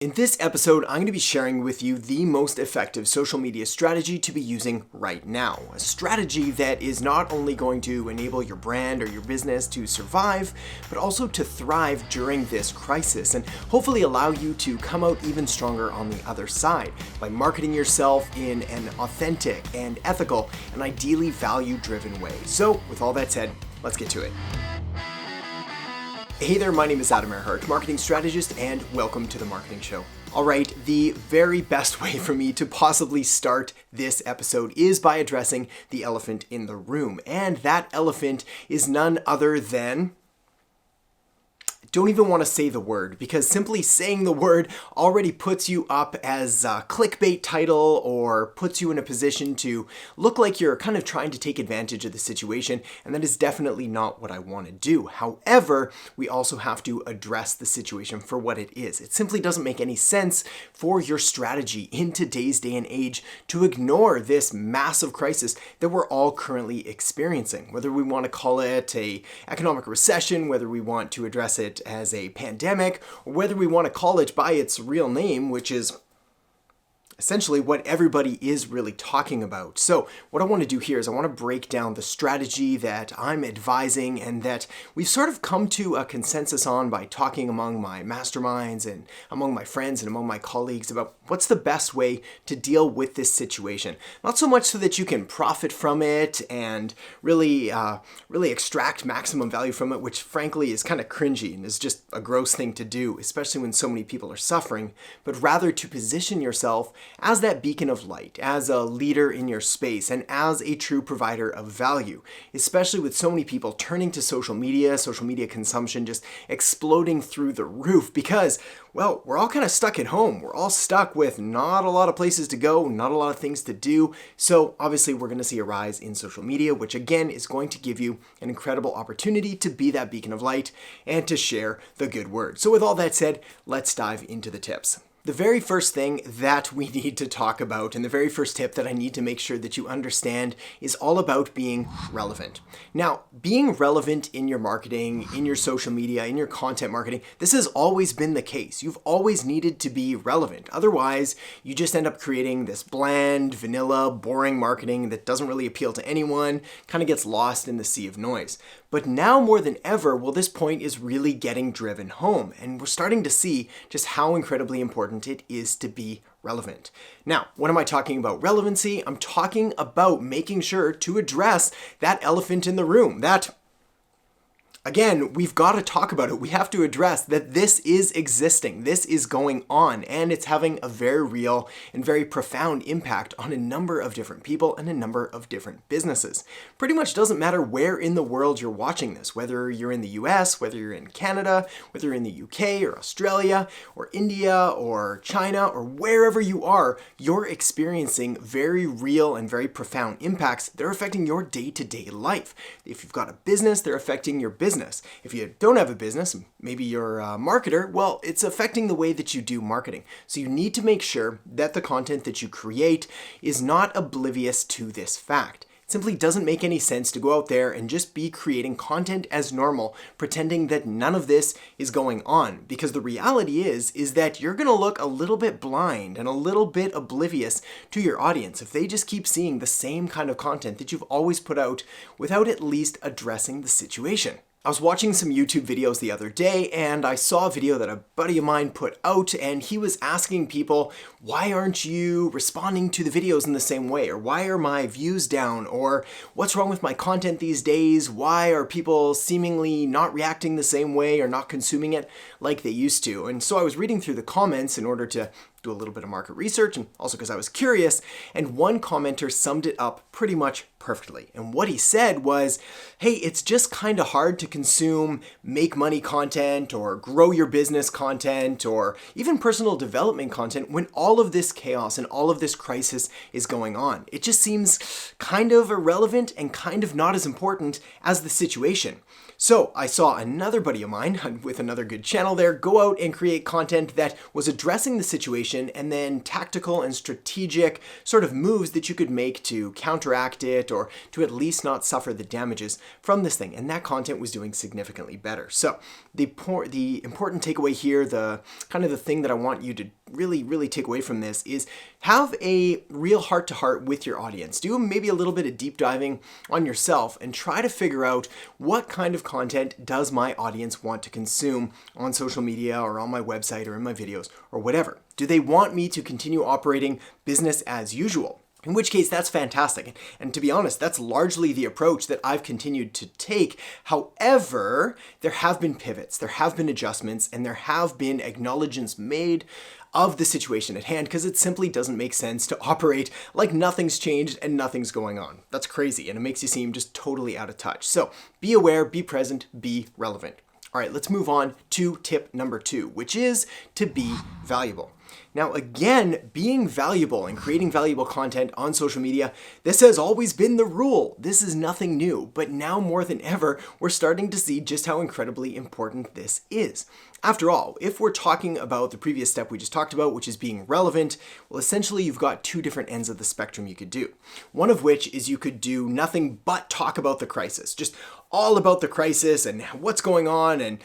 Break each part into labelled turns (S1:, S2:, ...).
S1: In this episode, I'm going to be sharing with you the most effective social media strategy to be using right now. A strategy that is not only going to enable your brand or your business to survive, but also to thrive during this crisis and hopefully allow you to come out even stronger on the other side by marketing yourself in an authentic and ethical and ideally value-driven way. So, with all that said, let's get to it. Hey there, my name is Erhart, marketing strategist, and welcome to The Marketing Show. All right, the very best way for me to possibly start this episode is by addressing the elephant in the room. And that elephant is none other than... don't even want to say the word, because simply saying the word already puts you up as a clickbait title or puts you in a position to look like you're kind of trying to take advantage of the situation, and that is definitely not what I want to do. However, we also have to address the situation for what it is. It simply doesn't make any sense for your strategy in today's day and age to ignore this massive crisis that we're all currently experiencing. Whether we want to call it an economic recession, whether we want to address it as a pandemic, or whether we want to call it by its real name, which is essentially what everybody is really talking about. So what I want to do here is I want to break down the strategy that I'm advising and that we've sort of come to a consensus on by talking among my masterminds and among my friends and among my colleagues about what's the best way to deal with this situation. Not so much so that you can profit from it and really extract maximum value from it, which frankly is kind of cringy and is just a gross thing to do, especially when so many people are suffering, but rather to position yourself as that beacon of light, as a leader in your space, and as a true provider of value, especially with so many people turning to social media consumption just exploding through the roof because, well, we're all kind of stuck at home. We're all stuck with not a lot of places to go, not a lot of things to do. So obviously we're going to see a rise in social media, which again is going to give you an incredible opportunity to be that beacon of light and to share the good word. So with all that said, let's dive into the tips. The very first thing that we need to talk about, and the very first tip that I need to make sure that you understand, is all about being relevant. Now, being relevant in your marketing, in your social media, in your content marketing, this has always been the case. You've always needed to be relevant. Otherwise, you just end up creating this bland, vanilla, boring marketing that doesn't really appeal to anyone, kind of gets lost in the sea of noise. But now more than ever, well, this point is really getting driven home, and we're starting to see just how incredibly important it is to be relevant. Now, when am I talking about relevancy? I'm talking about making sure to address that elephant in the room, that again, we've got to talk about it. We have to address that this is existing. This is going on, and it's having a very real and very profound impact on a number of different people and a number of different businesses. Pretty much doesn't matter where in the world you're watching this, whether you're in the US, whether you're in Canada, whether you're in the UK or Australia or India or China or wherever you are, you're experiencing very real and very profound impacts that are affecting your day-to-day life. If you've got a business, they're affecting your business. If you don't have a business, maybe you're a marketer, well, it's affecting the way that you do marketing. So you need to make sure that the content that you create is not oblivious to this fact. It simply doesn't make any sense to go out there and just be creating content as normal, pretending that none of this is going on. Because the reality is that you're going to look a little bit blind and a little bit oblivious to your audience if they just keep seeing the same kind of content that you've always put out without at least addressing the situation. I was watching some YouTube videos the other day and I saw a video that a buddy of mine put out, and he was asking people, why aren't you responding to the videos in the same way? Or why are my views down? Or what's wrong with my content these days? Why are people seemingly not reacting the same way or not consuming it like they used to? And so I was reading through the comments in order to do a little bit of market research, and also because I was curious, and one commenter summed it up pretty much perfectly. And what he said was, hey, it's just kind of hard to consume make money content or grow your business content or even personal development content when all of this chaos and all of this crisis is going on. It just seems kind of irrelevant and kind of not as important as the situation. So I saw another buddy of mine with another good channel there go out and create content that was addressing the situation and then tactical and strategic sort of moves that you could make to counteract it or to at least not suffer the damages from this thing. And that content was doing doing significantly better. So the important takeaway here, the thing that I want you to really take away from this is have a real heart-to-heart with your audience. Do maybe a little bit of deep diving on yourself and try to figure out what kind of content does my audience want to consume on social media or on my website or in my videos or whatever. Do they want me to continue operating business as usual? In which case, that's fantastic. And to be honest, that's largely the approach that I've continued to take. However, there have been pivots, there have been adjustments, and there have been acknowledgements made of the situation at hand, because it simply doesn't make sense to operate like nothing's changed and nothing's going on. That's crazy, and it makes you seem just totally out of touch. So be aware, be present, be relevant. All right, let's move on to tip number 2, which is to be valuable. Now, again, being valuable and creating valuable content on social media, this has always been the rule. This is nothing new, but now more than ever, we're starting to see just how incredibly important this is. After all, if we're talking about the previous step we just talked about, which is being relevant, well, essentially you've got 2 different ends of the spectrum you could do. One of which is you could do nothing but talk about the crisis, just all about the crisis and what's going on and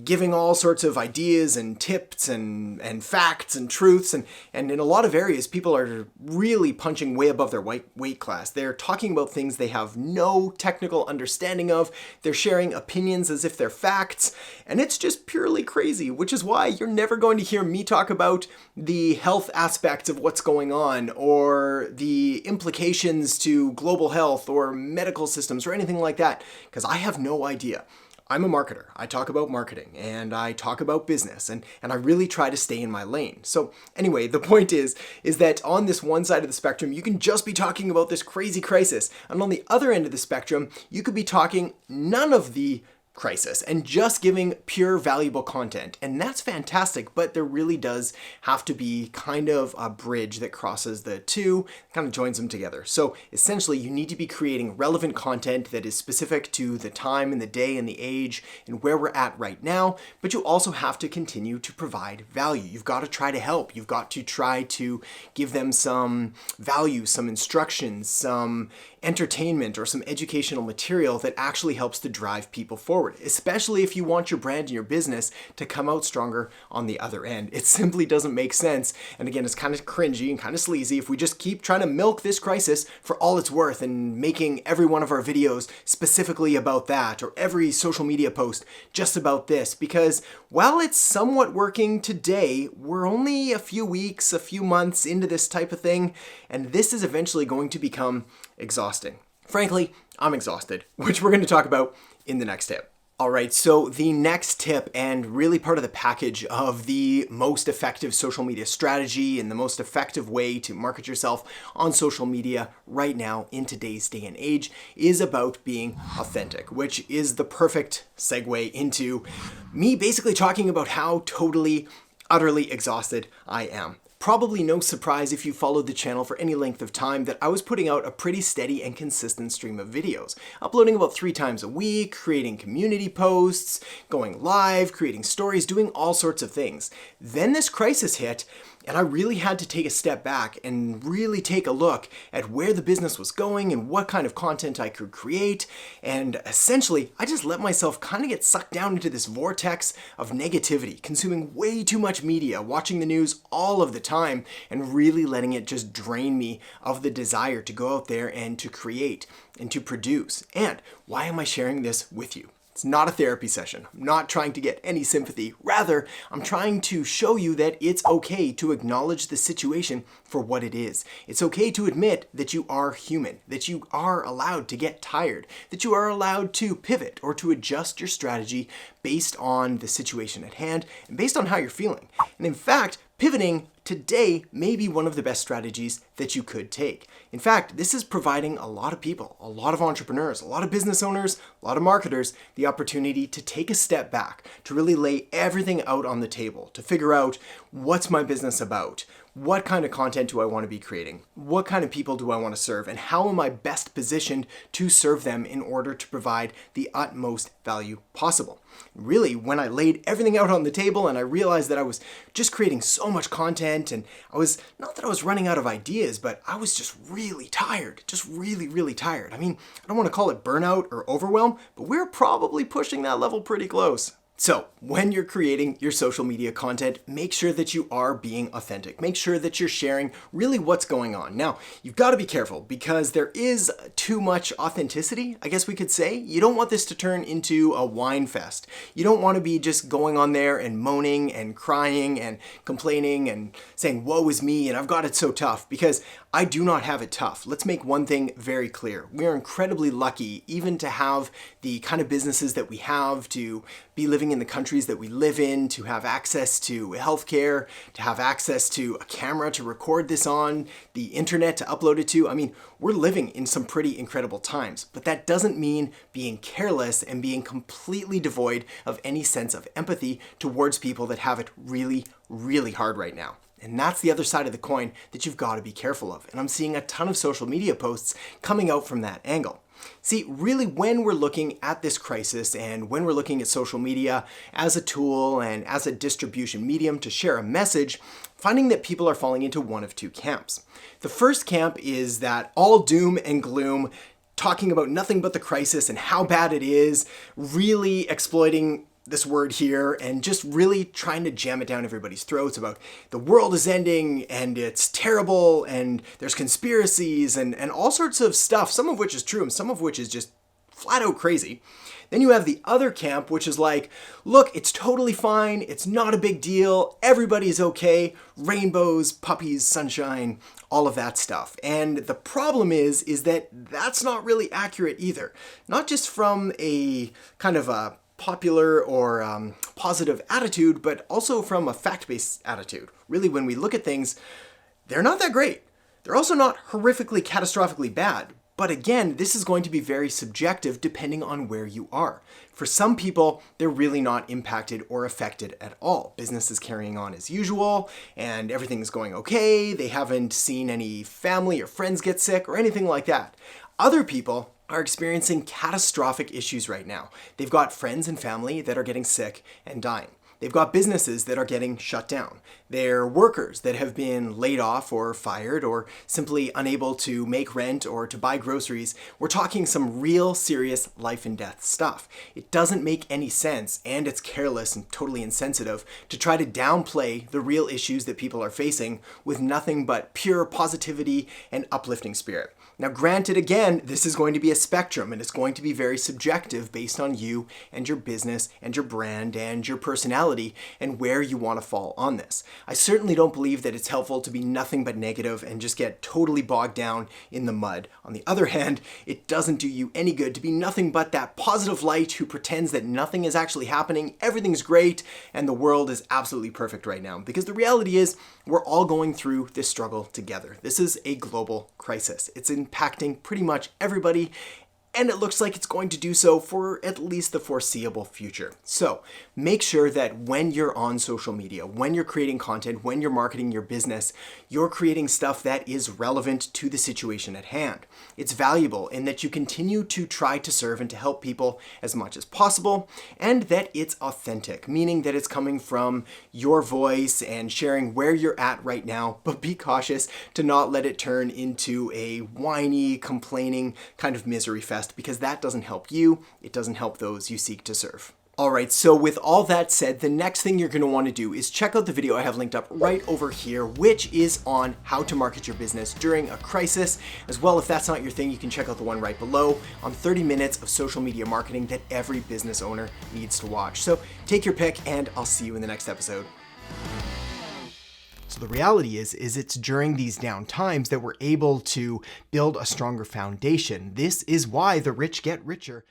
S1: giving all sorts of ideas and tips and facts and truths. And in a lot of areas, people are really punching way above their weight class. They're talking about things they have no technical understanding of. They're sharing opinions as if they're facts. And it's just purely crazy, which is why you're never going to hear me talk about the health aspects of what's going on or the implications to global health or medical systems or anything like that, because I have no idea. I'm a marketer. I talk about marketing and I talk about business and I really try to stay in my lane. So anyway, the point is that on this one side of the spectrum, you can just be talking about this crazy crisis. And on the other end of the spectrum, you could be talking none of the crisis and just giving pure valuable content. And that's fantastic, but there really does have to be kind of a bridge that crosses the two, kind of joins them together. So essentially you need to be creating relevant content that is specific to the time and the day and the age and where we're at right now, but you also have to continue to provide value. You've got to try to help. You've got to try to give them some value, some instructions, some entertainment or some educational material that actually helps to drive people forward, especially if you want your brand and your business to come out stronger on the other end. It simply doesn't make sense. And again, it's kind of cringy and kind of sleazy if we just keep trying to milk this crisis for all it's worth and making every one of our videos specifically about that or every social media post just about this, because while it's somewhat working today, we're only a few weeks, a few months into this type of thing, and this is eventually going to become exhausting. Frankly, I'm exhausted, which we're going to talk about in the next tip. All right, so the next tip, and really part of the package of the most effective social media strategy and the most effective way to market yourself on social media right now in today's day and age, is about being authentic, which is the perfect segue into me basically talking about how totally, utterly exhausted I am. Probably no surprise if you followed the channel for any length of time that I was putting out a pretty steady and consistent stream of videos, uploading about 3 times a week, creating community posts, going live, creating stories, doing all sorts of things. Then this crisis hit, and I really had to take a step back and really take a look at where the business was going and what kind of content I could create. And essentially, I just let myself kind of get sucked down into this vortex of negativity, consuming way too much media, watching the news all of the time, and really letting it just drain me of the desire to go out there and to create and to produce. And why am I sharing this with you? It's not a therapy session. I'm not trying to get any sympathy. Rather, I'm trying to show you that it's okay to acknowledge the situation for what it is. It's okay to admit that you are human, that you are allowed to get tired, that you are allowed to pivot or to adjust your strategy based on the situation at hand and based on how you're feeling. And in fact, pivoting today may be one of the best strategies that you could take. In fact, this is providing a lot of people, a lot of entrepreneurs, a lot of business owners, a lot of marketers, the opportunity to take a step back, to really lay everything out on the table, to figure out what's my business about, what kind of content do I want to be creating, what kind of people do I want to serve, and how am I best positioned to serve them in order to provide the utmost value possible. Really, when I laid everything out on the table and I realized that I was just creating so much content content, and I was, not that I was running out of ideas, but I was just really tired, just really, really tired. I mean, I don't want to call it burnout or overwhelm, but we're probably pushing that level pretty close. So, when you're creating your social media content, make sure that you are being authentic. Make sure that you're sharing really what's going on. Now, you've got to be careful because there is too much authenticity, I guess we could say. You don't want this to turn into a whine fest. You don't want to be just going on there and moaning and crying and complaining and saying, woe is me and I've got it so tough, because I do not have it tough. Let's make one thing very clear. We are incredibly lucky even to have the kind of businesses that we have, to be living in the countries that we live in, to have access to healthcare, to have access to a camera to record this on, the internet to upload it to. I mean, we're living in some pretty incredible times, but that doesn't mean being careless and being completely devoid of any sense of empathy towards people that have it really, really hard right now. And that's the other side of the coin that you've got to be careful of. And I'm seeing a ton of social media posts coming out from that angle. See, really, when we're looking at this crisis and when we're looking at social media as a tool and as a distribution medium to share a message, finding that people are falling into one of two camps. The first camp is that all doom and gloom, talking about nothing but the crisis and how bad it is, really exploiting this word here and just really trying to jam it down everybody's throats about the world is ending and it's terrible and there's conspiracies and all sorts of stuff, some of which is true and some of which is just flat out crazy. Then you have the other camp, which is like, look, it's totally fine, it's not a big deal, everybody's okay, rainbows, puppies, sunshine, all of that stuff. And the problem is that that's not really accurate either. Not just from a kind of a popular or positive attitude, but also from a fact-based attitude. Really, when we look at things, they're not that great. They're also not horrifically, catastrophically bad. But again, this is going to be very subjective depending on where you are. For some people, they're really not impacted or affected at all. Business is carrying on as usual and everything's going okay. They haven't seen any family or friends get sick or anything like that. Other people are experiencing catastrophic issues right now. They've got friends and family that are getting sick and dying. They've got businesses that are getting shut down. They're workers that have been laid off or fired or simply unable to make rent or to buy groceries. We're talking some real serious life and death stuff. It doesn't make any sense, and it's careless and totally insensitive to try to downplay the real issues that people are facing with nothing but pure positivity and uplifting spirit. Now, granted, again, this is going to be a spectrum and it's going to be very subjective based on you and your business and your brand and your personality and where you want to fall on this. I certainly don't believe that it's helpful to be nothing but negative and just get totally bogged down in the mud. On the other hand, it doesn't do you any good to be nothing but that positive light who pretends that nothing is actually happening, everything's great, and the world is absolutely perfect right now. Because the reality is, we're all going through this struggle together. This is a global crisis. It's impacting pretty much everybody, and it looks like it's going to do so for at least the foreseeable future. So make sure that when you're on social media, when you're creating content, when you're marketing your business, you're creating stuff that is relevant to the situation at hand. It's valuable in that you continue to try to serve and to help people as much as possible, and that it's authentic, meaning that it's coming from your voice and sharing where you're at right now, but be cautious to not let it turn into a whiny, complaining kind of misery fest, because that doesn't help you, it doesn't help those you seek to serve. All right, so with all that said, the next thing you're going to want to do is check out the video I have linked up right over here, which is on how to market your business during a crisis. As well, if that's not your thing, you can check out the one right below on 30 minutes of social media marketing that every business owner needs to watch. So take your pick, and I'll see you in the next episode. So the reality is it's during these down times that we're able to build a stronger foundation. This is why the rich get richer.